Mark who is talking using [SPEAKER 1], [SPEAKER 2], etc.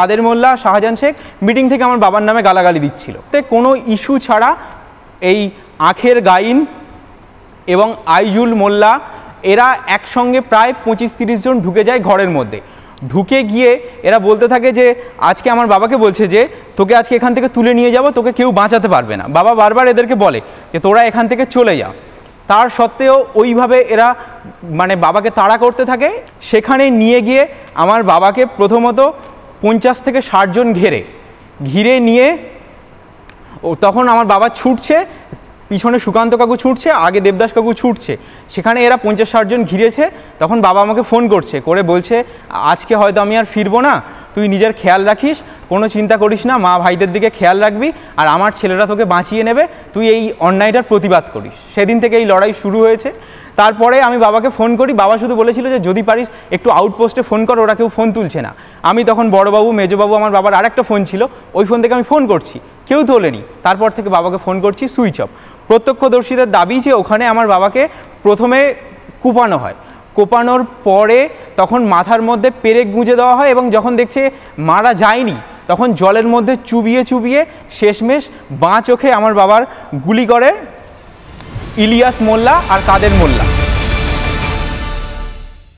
[SPEAKER 1] কাদের মোল্লা, Shahjahan Sheikh meeting থেকে আমার বাবার নামে গালাগালি দিচ্ছিল। কোনো ইস্যু ছাড়া এই আখের গাইন এবং আইজুল মোল্লা এরা একসঙ্গে প্রায় 25-30 জন ঢুকে যায় ঘরের মধ্যে। ঢুকে গিয়ে এরা বলতে থাকে যে আজকে আমার বাবাকে বলছে যে তোকে আজকে এখান থেকে তুলে নিয়ে যাব, তোকে কেউ বাঁচাতে পারবে না। বাবা বারবার এদেরকে বলে যে তোরা এখান থেকে চলে যা। তার সত্ত্বেও ওইভাবে এরা মানে বাবাকে তাড়া করতে থাকে। সেখানে নিয়ে গিয়ে আমার বাবাকে প্রথমত 50 থেকে 60 জন ঘিরে নিয়ে তখন আমার বাবা ছুটছে, পিছনে সুকান্ত কাকু ছুটছে, আগে দেবদাস কাকু ছুটছে। সেখানে এরা 50-60 জন ঘিরেছে। তখন বাবা আমাকে ফোন করছে, করে বলছে আজকে হয়তো আমি আর ফিরবো না, তুই নিজের খেয়াল রাখিস, কোনো চিন্তা করিস না, মা ভাইদের দিকে খেয়াল রাখবি, আর আমার ছেলেরা তোকে বাঁচিয়ে নেবে, তুই এই অন্যায়টার প্রতিবাদ করিস। সেদিন থেকে এই লড়াই শুরু হয়েছে। তারপরে আমি বাবাকে ফোন করি, বাবা শুধু বলেছিল যে যদি পারিস একটু আউটপোস্টে ফোন কর, ওরা কেউ ফোন তুলছে না। আমি তখন বড়বাবু, মেজবাবু, আমার বাবার আরেকটা ফোন ছিল, ওই ফোন থেকে আমি ফোন করছি, কেউ তোলেনি। তারপর থেকে বাবাকে ফোন করছি, সুইচ অফ। প্রত্যক্ষদর্শীদের দাবি যে ওখানে আমার বাবাকে প্রথমে কুপানো হয়, কোপানোর পরে তখন মাথার মধ্যে পেরেক গুঁজে দেওয়া হয়, এবং যখন দেখছে মারা যায়নি তখন জলের মধ্যে চুবিয়ে শেষমেশ বাঁ চোখে আমার বাবার গুলি করে ইলিয়াস মোল্লা আর কাদের মোল্লা।